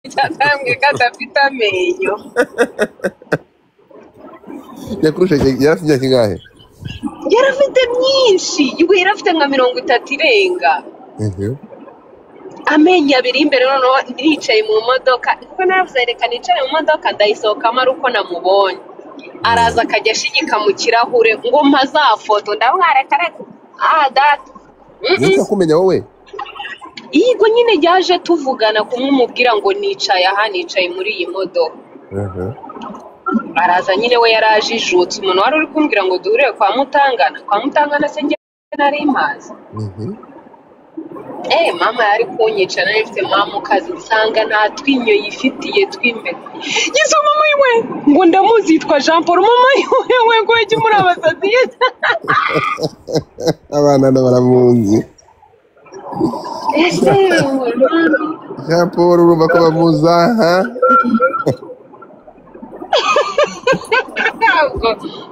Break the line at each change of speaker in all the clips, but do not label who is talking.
cyatambwe kadafite amenyo.
Yakurusha yarafite kingahe?
Yarafite myinshi, yuko yarafite nka 30 irenga. Amenyo abiri imbere noneho ndicaye mu modoka, kuko naravuze reka nicare mu modoka ndayisohokamo ari uko namubonye. Araza akajya ashigika mu kirahure ngo mpaza foto ndamwareka reka. Data.
Niko kumenya wowe?
Yego nyine yaje tuvugana kumumubwira ngo nicaye aha nicaye muri iyi modoka. Araza nyine we yarajijutse umuntu wari uri kumbwira ngo duhure kwa Mutangana se nge nari mazi. Mama yari kunyica nari mfite mama kazi nsanga nta twinyo yifitiye twimbe. Yesu mama yiwe ngo ndamuzi yitwa Jean Paul mama yiwe ngo ujye muri abasadiye.
Abana baramuzi. Jean Paul urumva ko bamuzaha.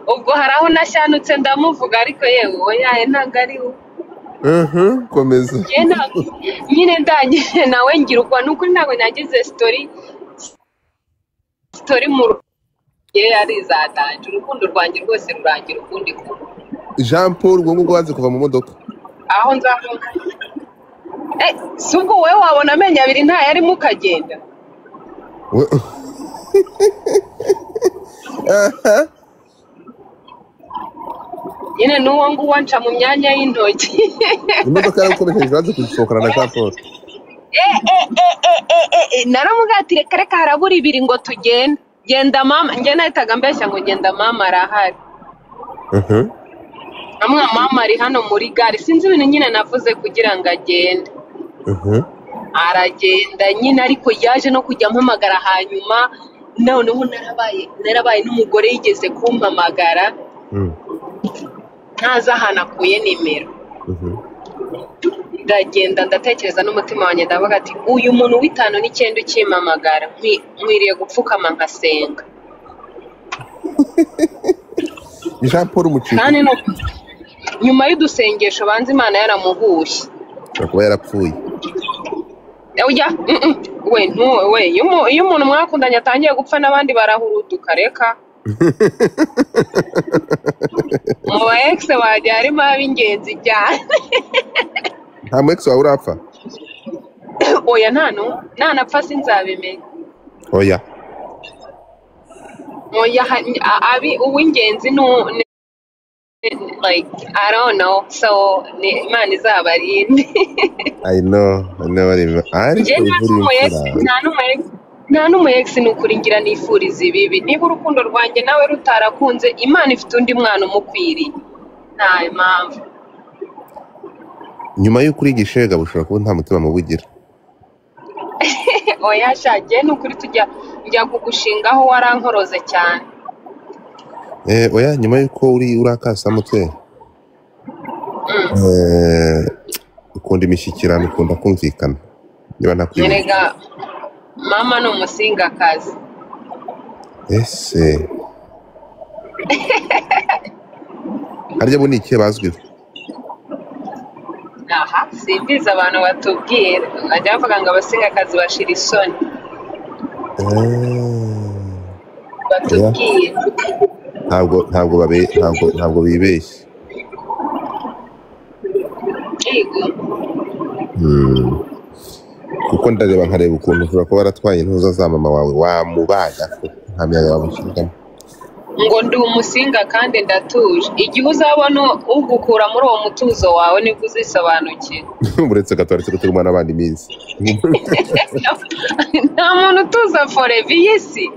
Ubwo haraho nashanutse ndamuvuga ariko yewe oya ntago ari we.
Komeza.
Nyine ndangije nawe ngira uko nuko ntago nagize story mu yari zatanje urukundo rwanjye rwose rurangira ukundi ko.
Jean Paul ngo waze kuva mu modoka.
Aho nzavuga. Subwo wewe wabona amenyo abiri nta yari mukagenda. Yine nuwo ngo wanca mu myanya y'intoki.
Imodoka yari ukomeje baze kusohokana na Jean Paul.
Naramugatire kare harabura ibiri ngo tugende. Genda mama nge nahitaga mbeshya ngo genda mama arahari. Amwe mama ari hano muri gare sinzi ibintu nyine navuze kugira ngo agende. Aragenda nyine ariko yaje no kujya mpamagara hanyuma noneho narabaye n'umugore yigeze kumpamagara. Ntaza hanakuye nimero. Ndagenda ndatekereza n'umutima wanjye ndavuga ati uyu muntu w'5 ukimamagara nkwiriye gupfukama nkasenga.
Jean Paul umucika.
Kandi no nyuma y'udusengesho banze Imana yaramuhushye.
Kuba yarapfuye.
Oya we iyo umuntu mwakundanye atangiye gupfa n'abandi barahuruduka reka. Mu ex waje harimo ab'ingenzi cyane.
Nta mu ex wawe urapfa?
Oya ntanapfa sinzabimenya.
Oya
abi uw'ingenzi like I don't know so Imana izabarinde.
I know
nta n'umu ex n'ukuri ngira nifuriza ibibi. Niba urukundo rwanjye nawe rutarakunze Imana ifite undi mwana umukwiriye nta impamvu.
Nyuma y'uko urigisha yega bushobora kuba nta mutima mubugira.
Oya shaje n'ukuri njya kugushingaho warankoroze cyane.
Oya nyuma y'uko urakasa mutwe. Ukunda imishyikirano ukunda kumvikana. Niba nakwiye.
Nerega mama no umusingakazi.
Ese. Harya bo ni iki bazwiho?
Aha simbiza abantu batubwira bajya bavuga ngo abasingakazi bashira isoni. Batubwira
ntabwo bibeshye. Kuko ndareba nkareba ukuntu ushobora kuba waratwaye intuza za mama wawe wamubaga nta miyaga wamushyiramo.
Ngo ndi umusinga kandi ndatuje. Igihe uzabona ugukura muri uwo mutuzo wawe nibwo uzisobanukira.
Uretse gatoretse gutuma n'abandi minsi.
Nta muntu utuza forever iy'isi.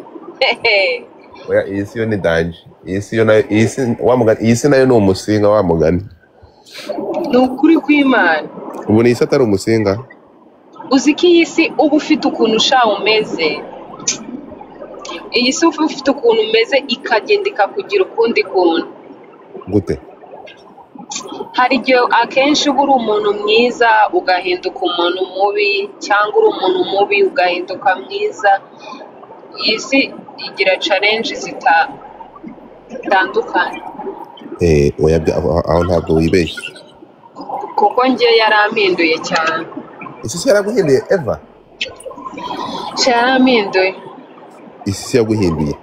Oya iy'isi yo ni danger. Iy'isi nayo ni umusinga wamugani.
Ni ukuri kw'Imana.
Ubu ni iy'isi atari umusinga?
Uzi ko iy'isi uba ufite ukuntu ushaho umeze. Iyi si ufite ukuntu umeze ikagenda ikakugira ukundi kuntu.
Gute?
Hari igihe akenshi uba uri umuntu mwiza ugahinduka umuntu mubi cyangwa uri umuntu mubi ugahinduka mwiza. Iyi si igira challenge zitandukanye.
Oya aho ntabwo wibeshye.
Kuko njye yarampinduye cyane.
Ese yaraguhinduye Eva?
cyarampinduye.
isi yaguhinduye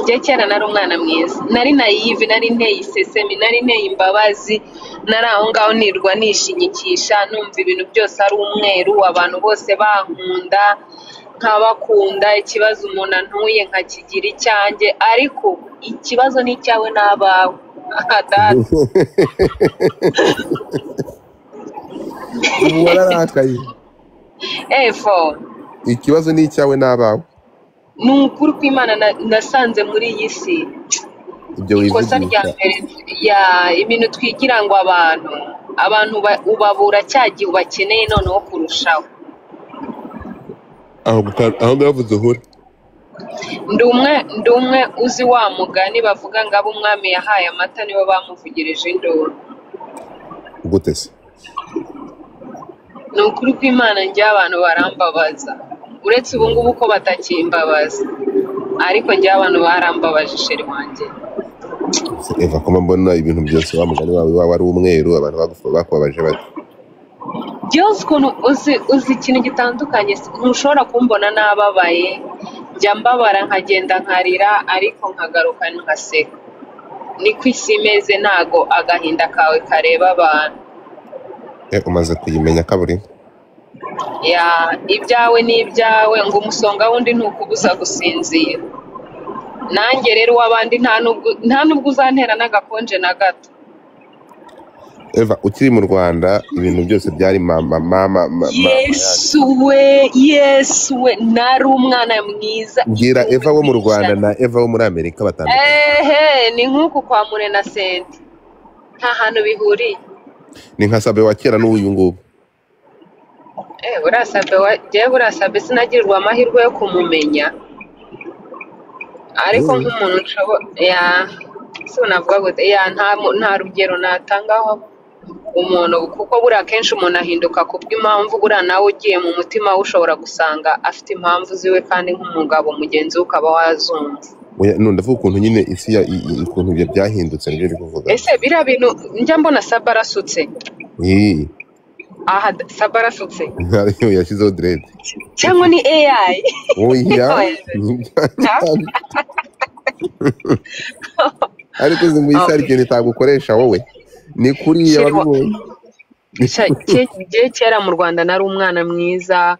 Njye kera nari umwana mwiza, nari nayive, nari nteye isesemi, nari nteye imbabazi, nari aho ngaho nirwa nishinyikisha numva ibintu byose ari umweru, abantu bose bankunda nkabakunda, ikibazo umuntu antuye nkakigira icyanjye, ariko ikibazo ni icyawe n'abawe. Aha data.
ubu wararakaye
Efo,
ikibazo ni icyawe n'abawe
ni ukuri kw'Imana nasanze muri iyi si
ibyo
ikosa rya
wivugisha
mbere ibintu twigira ngo abantu ubabura cya gihe ubakeneye noneho kurushaho.
aho ngavuze uhura
Ndi umwe uzi wa mugani bavuga ngo abo umwami yahaye amata nibo bamuvugirije induru.
gute se
Ni ukuri kw'Imana njye abantu barambabaza, uretse ubu ngubu ko batakimbabaza, ariko njye abantu barambabaje sheri wanjye.
Eva ko mbona ibintu byose wa mugani wawe waba ari umweru abantu bakubabaje bati
Byose ukuntu uzi ikintu gitandukanye, ntushobora kumbona nababaye, njya mbabara nkagenda nkarira ariko nkagaruka nkaseka. Niko isi imeze, ntago agahinda kawe kareba abantu.
umaze kuyimenya kaburimbo
Ibyawe ni ibyawe, ngo umusonga wundi ntukubuza gusinzira. Nanjye rero uw'abandi nta nubwo uzantera n'agakonje na gato.
Eva ukiri mu Rwanda ibintu byose byari mama
Yesu we nari umwana mwiza.
Bwira Eva wo mu Rwanda na Eva wo muri Amerika batandukanye.
Ni nk'uku kwa Mure na Senti, nta hantu bihuriye.
Ni nka Sabe wa kera n'uyu ngubu.
Buriya Sabe sinagirirwa amahirwe yo kumumenya, ariko nk'umuntu navuga gute, nta rugero natangaho umuntu, kuko buriya akenshi umuntu ahinduka kubw'impamvu, buriya nawe ugiye mu mutima we ushobora gusanga afite impamvu ziwe, kandi nk'umugabo mugenzi we ukaba wazumva.
Ndavuga ukuntu nyine isi ukuntu ibyo byahindutse nibyo ndi kuvuga.
Ese biriya bintu njya mbona Sabe arasutse. Aha Sabe arasutse
yashyizeho dread
cyangwa ni AI?
ariko uzi ngo isi hari ikintu itagukoresha wowe ni kuriya wabibonye.
Kera mu Rwanda nari umwana mwiza,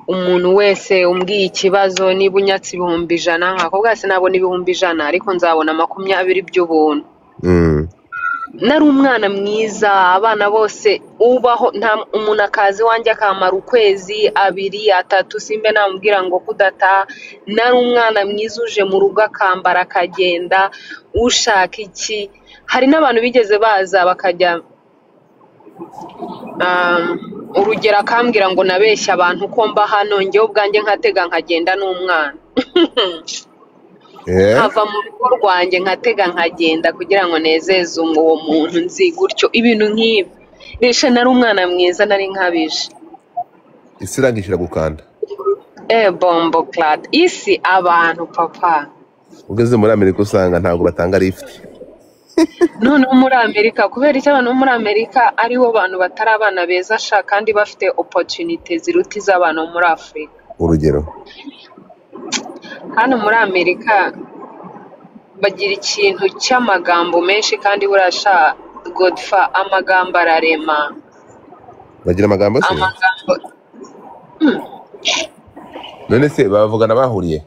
umuntu wese umbwiye ikibazo, niba unyatse 100 nkakubwira sinabona 100 ariko nzabona 20 by'ubuntu. Nari umwana mwiza, abana bose ubaho, nta umuntu akazi wanjye akamara ukwezi 2 3 simbe namubwira ngo kudata. Nari umwana mwiza uje mu rugo akambara akagenda ushaka iki. Hari n'abantu bigeze baza bakajya urugero akambwira ngo nabeshya abantu ko mba hano, njyewe ubwanjye nkatega nkagenda n'umwana. Nkava mu rugo rwanjye nkatega nkagenda kugira ngo nezeze uwo muntu nzi gutyo, ibintu nk'ibi. Resha nari umwana mwiza, nari nkabije.
Isi irangishira gukanda.
Bombo clad. Isi abantu papa.
Ugeze muri Amerika usanga ntabwo batanga lift.
None muri Amerika, kubera icyo abantu muri Amerika aribo bantu batari abana beza sha, kandi bafite opportunity ziruta iz'abantu muri Afrika.
Urugero
hano muri Amerika bagira ikintu cy'amagambo menshi, kandi burasha Godfa amagambo ararema.
Bagira amagambo se? None se bavugana bahuriye?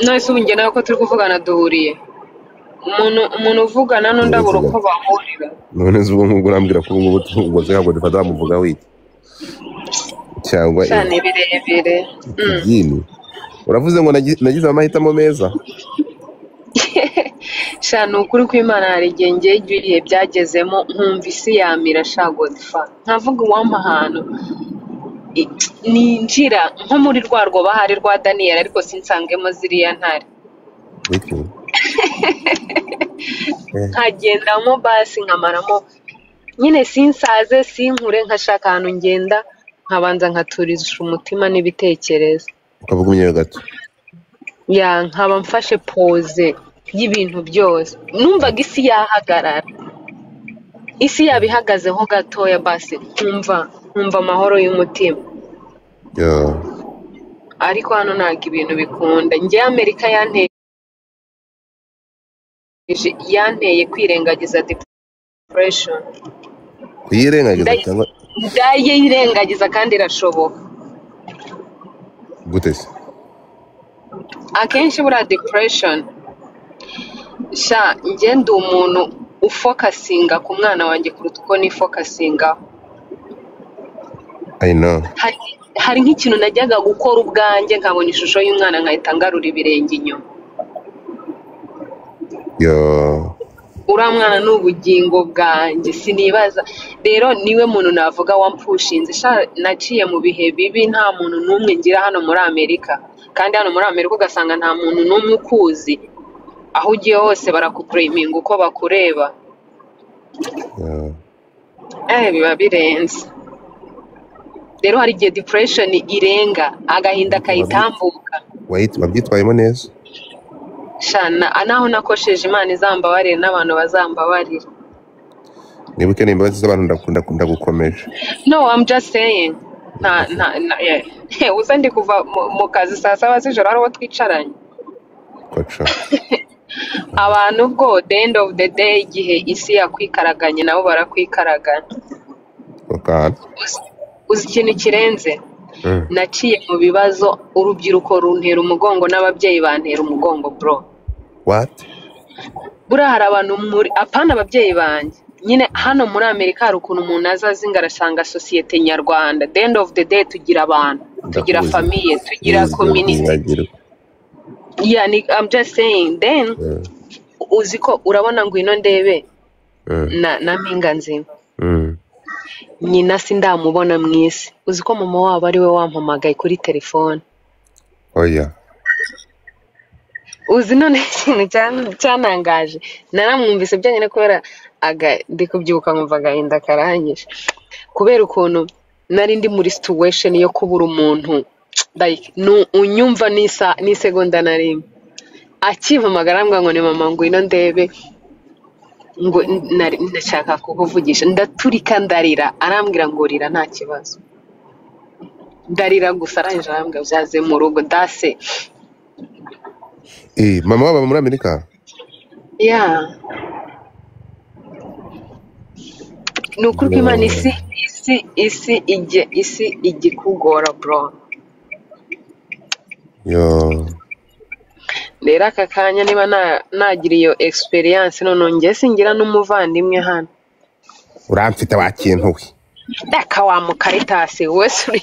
None se ubunge nawe ko turi kuvugana duhuriye? Umuntu uvugana n'undi abura uko bahurira.
None se ubwo ngubwo urambwira ko ubu ngo ze Godfa zamuvuga wiki cyangwa
cyane birebire.
Uravuze ngo nagize amahitamo meza.
Shana ukuri kw'Imana hari igihe ngiye ibihe byagezemo nkumva isi yamira sha Godfa, nkavuga uwampa ahantu ninjira nko muri rwa rwobahari rwa Daniel, ariko sinsangemo ziriya ntare. Nkagendamo basi nkamaramo nyine sinsaze sinkure, nkashaka ahantu ngenda nkabanza nkaturisha umutima n'ibitekerezo.
Ukavuga umyeyo gato.
Nkaba mfashe pose y'ibintu byose, numvaga isi yahagarara, isi yabihagazeho gatoya basi nkumva amahoro y'umutima.
Yo.
ariko hano ntabwo ibintu bikunda. Njye Amerika yanteye kwirengagiza depression.
Kuyirengagiza cyangwa
Ndayirengagiza kandi irashoboka.
gute se?
Akenshi buriya depression njye ndi umuntu ufokasinga ku mwana wanjye kuruta uko nifokasinga.
I know.
Hari nk'ikintu najyaga gukora ubwanjye nkabona ishusho y'umwana nkahita ngarura ibirenge inyuma.
Yo.
Uriya mwana ni ubugingo bwanjye sinibaza. Rero niwe muntu navuga wampushinze. Naciye mu bihe bibi, nta muntu n'umwe ngira hano muri Amerika, kandi hano muri Amerika ugasanga nta muntu n'umwe ukuzi. Aho ugiye hose barakubureminga uko bakureba. Biba birenze. Rero hari igihe depression irenga, agahinda kayitambuka.
Wabyitwayemo neza?
Naho nakosheje Imana izambabarire n'abantu bazambabarira.
Niba ukeneye imbabazi z'abantu ndagukomeje.
No, I'm just saying. Uza ndi kuva mu kazi saa 7 z'ijoro hariho twicaranye.
Koca.
Abantu ubwo the end of the day igihe isi yakwikaraganye nabo barakwikaragana.
Okay.
Uzi ikintu kirenze? Naciye mu bibazo, urubyiruko runtera umugongo n'ababyeyi bantera umugongo bro.
What?
Buriya hari abantu apana ababyeyi banjye. Nyine hano muri Amerika hari ukuntu umuntu azazinga arasanga sosiyete nyarwanda. The end of the day tugira abantu, tugira famiye, tugira community. Yeah, I'm just saying. Then uzi ko urabona ngo ino ndebe na mpinga nzima. Nyina sindamubona mwisi. Uzi ko mama wabo ari we wampamagaye kuri telefone.
Oya.
Uzi none ikintu cyanangaje. Naramwumvise byanyine kubera ndi kubyibuka nkumva agahinda karanyishe. Kubera ukuntu nari ndi muri situation yo kubura umuntu. Like unyumva n'isegonda na rimwe. Akimpamagara ambwira ngo ni mama ngo ino ndebe. Ngo ndashaka kukuvugisha, ndaturika ndarira, arambwira ngo rira nta kibazo. Ndarira gusa arangije arambwira byaze mu rugo dase.
Mama waba muri Amerika?
Yeah. Nukuri ko Imana isi igikugora bro.
Yo.
Rero aka kanya niba nagira iyo experience none njye singira n'umuvandimwe hano.
Uramfite wa kintu we.
Daka wa mukaritasi wese.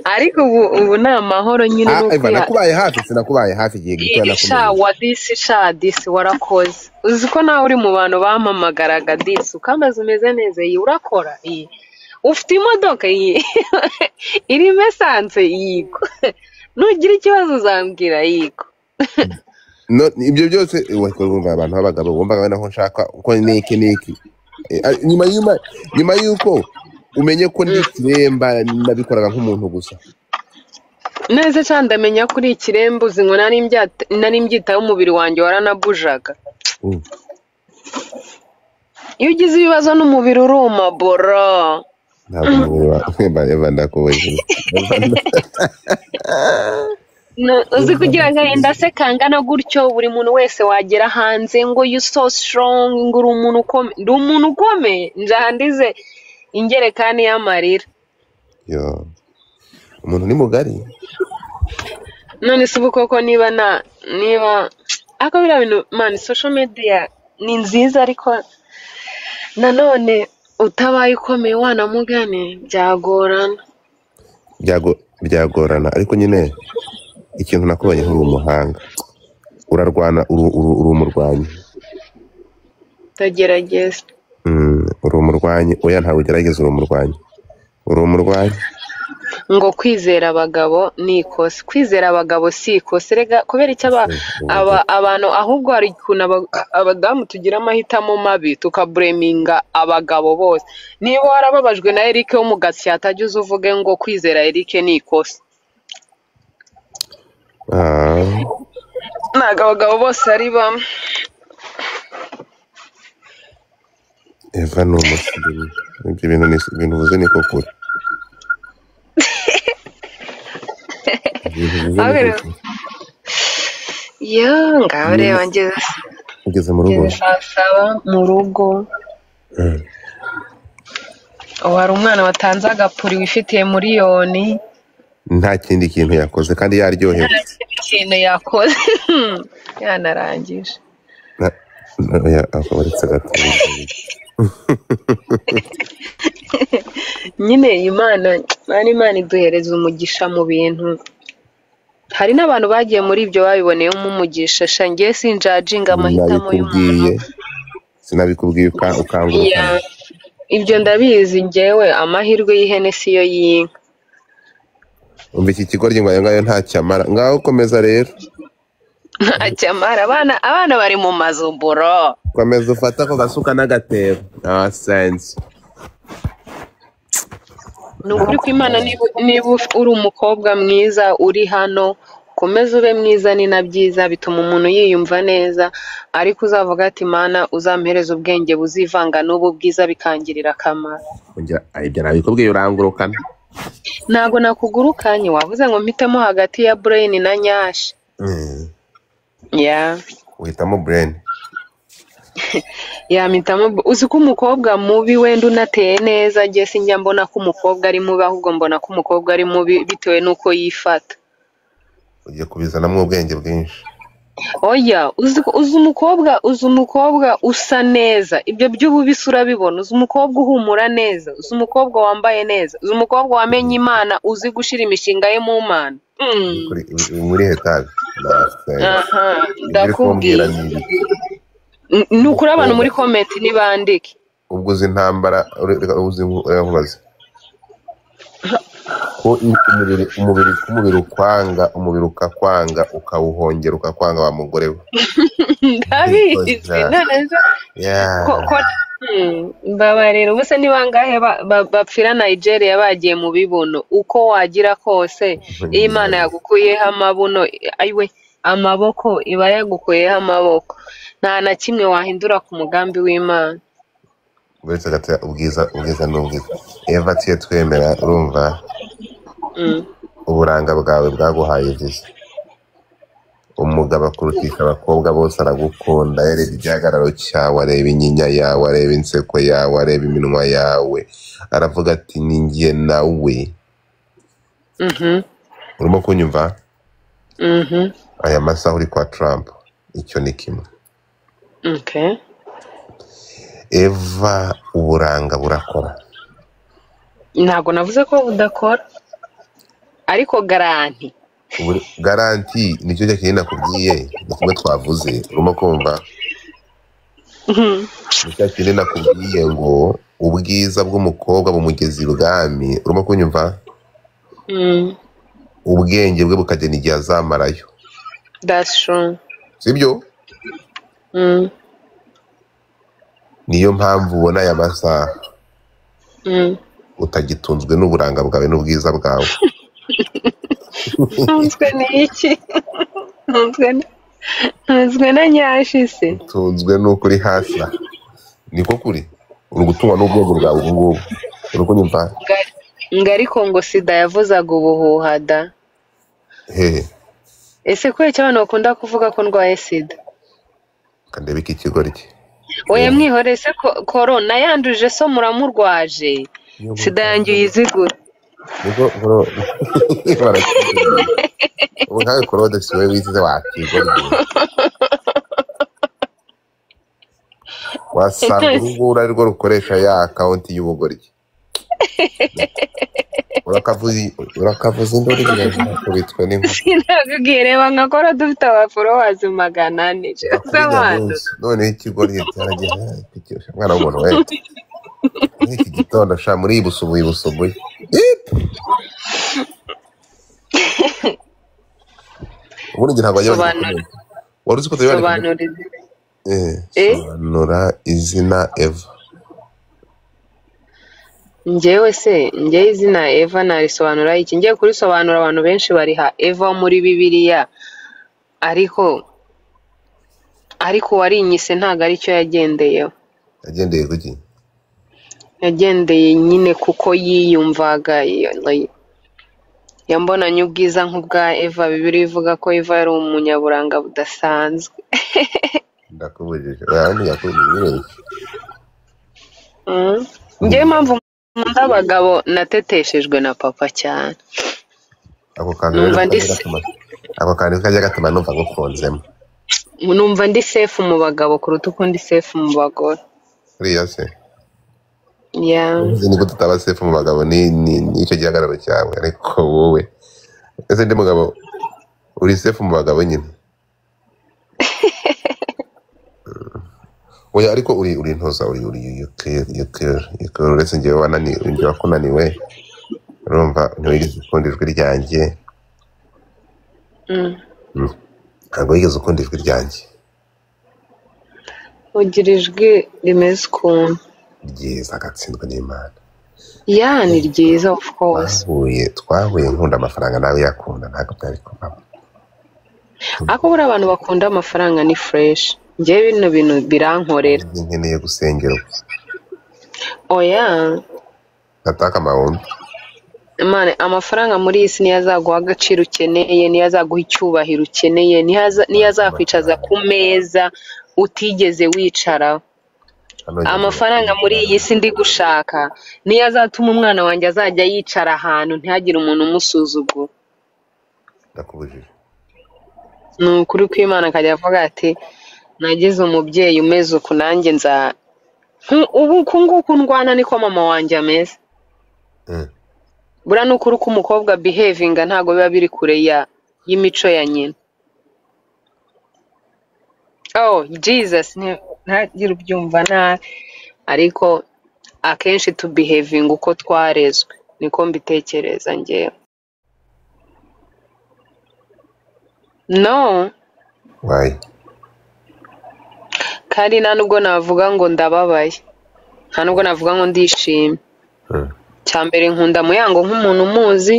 Ariko ubu ni amahoro nyine
nuko nakubaye hafi sinakubaye hafi igihe gito
nakumenye. Disi warakoze. Uzi ko nawe uri mu bantu bampamagaraga disi ukamaze umeze neza urakora ufite imodoka irimo esanse yiko. Nugira ikibazo uzambwira yiko.
Ibyo byose wakumva abantu b'abagabo bumvaga naho nshaka uko niki nyuma yuko umenye ko ndi kiremba nabikoraga nk'umuntu gusa.
Neza cyane ndamenya kuri ikirembo zingo nari mbyitaho umubiri wanjye waranabujaga. Iyo ugize ibibazo n'umubiri uruma boro.
Ntabwo ndakubaje.
Uzi kugira agahinda se kangana gutyo buri muntu wese wagera hanze ngo you so strong ngo uri umuntu ukomeye njandize ingerekani y'amarira.
Yo. Umuntu ni mugari.
None se koko niba ako bira bintu man social media ni nziza ariko nanone utabaye ukomeye wanamugane byagorana ariko nyine ikintu nakubonye nk'uri umuhanga urarwana uri umurwanyi. Tagerageza.
Uri umurwanyi oya ntawe ugerageza uri umurwanyi.
Ngo kwizera abagabo ni ikosa. Kwizera abagabo si ikosa rega kubera icyo abantu ahubwo hari ikuntu abadamu tugira amahitamo mabi tukabureminga abagabo bose. Niba warababajwe na Eric wo mu Gasya atagize uvuge ngo kwizera Eric ni ikosa. Ntago abagabo bose ari bamwe.
Eva no musirimu. Ibyo bintu uvuze ni koko. ibintu bize
Ahubwo
muri
rero, yo ngaho reba
ugeze mu rugo
ngeze saa saba mu rugo. Ubu hari umwana watanze agapuri wifitiye miliyoni.
nta kindi kintu yakoze kandi yaryohewe
Nta kindi kintu yakoze. Yanarangije.
uretse gato
Nyine Imana iduhereza umugisha mu bintu. Hari n'abantu bagiye muri ibyo babiboneyemo umugisha. Sha ngiye sinjajinga amahitamo y'umuntu.
sinabikubwiye ukanguruka
Ibyo ndabizi njyewe, amahirwe y'ihene siyo y'inka.
umva iki kigoryi ngo ayo ngayo ntacyamara ngaho komeza rero
Ntacyamara, abana bari mu mazu bro.
komeza ufata ako gasuka n'agatebo sense
Ni ukuri kw'Imana, niba uri umukobwa mwiza uri hano, komeza ube mwiza, ni na byiza, bituma umuntu yiyumva neza, ariko uzavuga ati Mana uzampereza ubwenge buzivanga n'ubu bwiza bikangirira akamaro.
ibyo nabikubwiye urangurukana
Ntago nakugurukanye, wavuze ngo mpitemo hagati ya brain na nyashi.
uhitamo brain
Yamitamo. Uzi ko umukobwa mubi wenda unateye neza, njye sinjya mbona ko umukobwa ari mubi, ahubwo mbona ko umukobwa ari mubi bitewe n'uko yifata.
ugiye kubizanamo ubwenge bwinshi.
Oya, uzi umukobwa usa neza, ibyo by'ububisi urabibona. Uzi umukobwa uhumura neza, uzi umukobwa wambaye neza, uzi umukobwa wamenye Imana, uzi gushira imishinga ye mu Mana.
muri hetaje
ndakubwira. Ni ukuri abantu muri komenti nibandike.
ubwo uzi intambara uramubaza ko umubiri ukwanga, umubiri ukakwanga, ukawuhongera ukakwanga wa mugore we.
Ndabizi neza. Mbabarira, ubuse ni bangahe bapfira Nigeria bagiye mu bibuno? Uko wagira kose, iyo Imana yagukuyeho amabuno, ayiwe amaboko iba yagukuyeho amaboko, nta na kimwe wahindura ku mugambi w'Imana.
uretse gato ubwiza n'ubwiza. Eva tiye twemera, urumva uburanga bwawe bwaguhaye viza. Umugabo akurutisha abakobwa bose, aragukunda, yareba igihagararo cyawe, areba inyinya yawe, areba inseko yawe, areba iminwa yawe, aravuga ati ni njye nawe. urimo kunyumva? aya masaha uri kwa Trump, icyo ni kimwe. Eva, uburanga burakora.
Ntabwo navuze ko budakora, ariko
garanti nicyo kintu nakubwiye, ni kimwe twavuze. urimo kumva? nicyo kintu nakubwiye ngo ubwiza bw'umukobwa bumugeza ibwami. urimo kunyumva? ubwenge bwe bukagena igihe azamarayo.
That's true.
Sibyo? niyo mpamvu ubona aya masaha utagitunzwe n'uburanga bwawe n'ubwiza bwawe.
Ntunzwe n'iki? Ntunzwe na nyashi se?
Utunzwe n'uko uri hasi. niko kuri. uri gutungwa n'ubwenge bwawe ubu ngubu. uri kunyumva?
Ariko ngo sida yavuzaga ubuhuha da.
Hehe.
Ese kubera abantu bakunda kuvuga ko ndwaye sida?
Kandebe iki kigoryi.
Oya mwihore se corona yanduje so muramurwaje. Sida yanjye uyizigura.
niko ubu nkawe korode siwe wizize wakigoryi. wasanga urunguru ari rwo rukoresha ya akawunti y'ubugoryi. urakavuza induru kubitwe n'inkuba.
Sinakubwiye, reba nka kora dufite abaforowazi 400.
noneho ikigoryi cyaragiye mwana w'umuntu we. iki gitondo sha muri ibusubuye ubundi ntabwo ajya wari uzi ko sobanura izina Eva.
Njyewe izina Eva narisobanura iki? Ngiye kurisobanura abantu benshi bariha Eva muri Bibiliya, ariko warinyise ntago ari cyo yagendeyeho.
yagendeye kuki?
Yagendeye nyine kuko yiyumvaga yambonanye ubwiza nk'ubwa Eva. Bibiliya ivuga ko Eva yari umunyaburanga budasanzwe.
ndakubujije oya ntiyakubujije
Njyewe impamvu nkunda abagabo nateteshejwe na papa cyane.
ako kantu rero ako kantu kajya gatuma numva gukunzemo
Numva ndi safe mu bagabo kuruta uko ndi safe mu bagore.
kuriya se
Uzi
ni gute utaba safe mu bagabo nicyo gihagararo cyawe ariko wowe ese ndi mugabo uri safe mu bagabo nyine oya ariko uri ntoza uri uretse njyewe wakunaniwe urumva ntiwigeze ukunda ijwi ryanjye ntabwo wigeze ukunda ijwi ryanjye
ugira ijwi rimeze ukuntu
ryiza agatsindwa n'Imana
ni ryiza of course.
twahuye nkunda amafaranga nawe yakunda ntabwo byari kuvamo
ako buri abantu bakunda amafaranga ni fresh. Njyewe bino bintu birankorera.
nkeneye gusengera
oya
nataka amahombe
Mane, amafaranga muri iyi si niyo azaguha agaciro ukeneye, niyo azaguha icyubahiro ukeneye, niyo azakwicaza ku meza utigeze wicaraho. Amafaranga muri iyi si ndi gushaka niyo azatuma umwana wanjye azajya yicara ahantu ntihagire umuntu umusuzugura.
ndakubujije
Ni ukuri kw'Imana akajya avuga ati nagize umubyeyi umeze uku nanjye ubu uku nguku ndwana niko mama wanjye ameze. Buriya ni ukuri ko umukobwa behavinga ntabwo biba biri kure y'imico ya nyina. Jesus ntagire ubyumva nabi ariko akenshi tubehavinga uko twarezwe niko mbitekereza njyewe.
Why?
Kandi nta nubwo navuga ngo ndababaye, nta nubwo navuga ngo ndishimye. Cyambere nkunda Muyango nk'umuntu umuzi,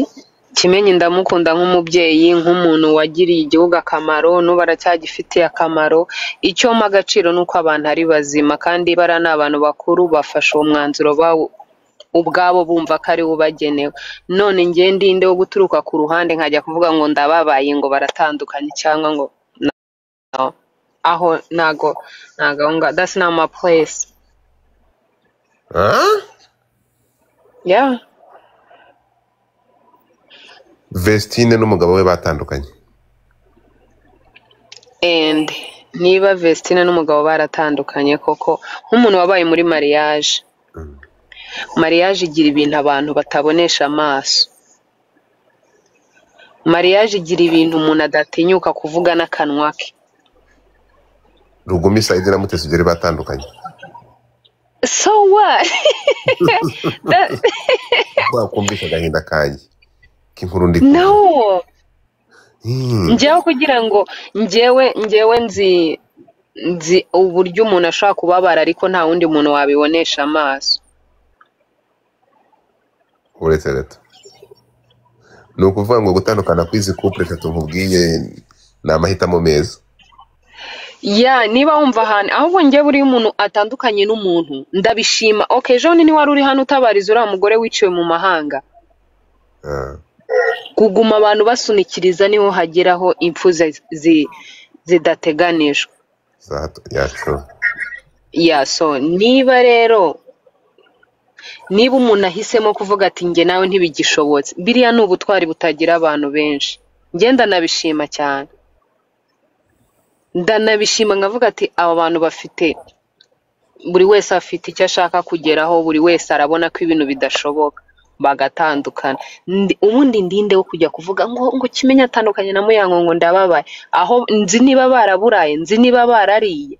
Kimenyi ndamukunda nk'umubyeyi, nk'umuntu wagiriye igihugu akamaro n'ubu aracyagifitiye akamaro. Icyo mpa agaciro ni uko abantu ari bazima kandi bara ni abantu bakuru bafashe uwo mwanzuro ubwabo bumva ko ari ubagenewe. None njye ndinde wo guturuka ku ruhande nkajya kuvuga ngo ndababaye ngo baratandukanye cyangwa ngo aho nago that's not my place.
Vestine n'umugabo we batandukanye.
And niba Vestine n'umugabo baratandukanye koko nk'umuntu wabaye muri mariage. Mariage igira ibintu abantu batabonesha amaso. Mariage igira ibintu umuntu adatinyuka kuvuga n'akanwa ke.
Rugumi Saidi na Mutesi Jolly batandukanye.
So what?
Wakumvisha gahinda kanjye. Kinkuru ndi.
No. Njyewe kugira ngo njyewe nzi uburyo umuntu ashaka kubabara ariko nta wundi muntu wabibonesha amaso.
Uretse leta. Ni ukuvuga ngo gutandukana kw'izi couple eshatu nkubwiye ni amahitamo meza.
Niba wumva ahantu ahubwo njye buri umuntu atandukanye n'umuntu ndabishima. Okay, John ni wari uri hano utabariza uriya mugore wiciwe mu mahanga. Kuguma abantu basunikiriza niho hageraho impfu zidateganijwe. So niba rero niba umuntu ahisemo kuvuga ati njye nawe ntibigishobotse, biriya ni ubutwari butagira abantu benshi. Njye ndanabishima cyane. Ndanabishima ngavuga ati aba bantu bafite buri wese afite icyo ashaka kugeraho, buri wese arabona ko ibintu bidashoboka bagatandukana. Ubundi ndinde wo kujya kuvuga ngo Kimenyi atandukanye na Muyango ngo ndababaye, aho nzi niba baraburaye, nzi niba barariye,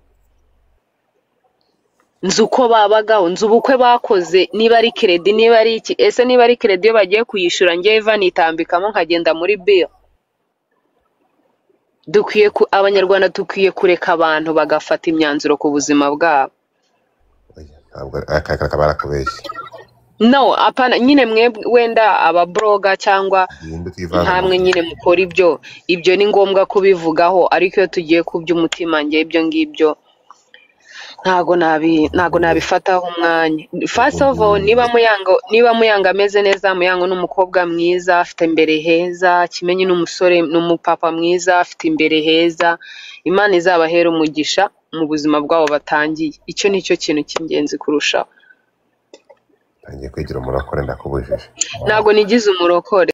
nzi uko babagaho, nzi ubukwe bakoze, niba ari credit niba ari iki. Ese niba ari credit iyo bagiye kuyishura njye Eva nitambikamo nkagenda muri bill. Abanyarwanda dukwiye kureka abantu bagafata imyanzuro ku buzima bwabo. No, apana nyine mwe wenda ababloga cyangwa ntamwe nyine mukora ibyo ni ngombwa kubivugaho, ariko iyo tugiye ku by'umutima njye ibyo ngibyo ntago nabifataho umwanya. First of all, niba Muyanga ameze neza, Muyango n'umukobwa mwiza afite imbere heza, Kimenyi n'umusore n'umupapa mwiza afite imbere heza, Imana izabahera umugisha mu buzima bwabo batangiye. Icyo nicyo kintu cy'ingenzi kurushaho.
Tangiye kwigira umurokore ndakubujije.
Ntago nigize umurokore.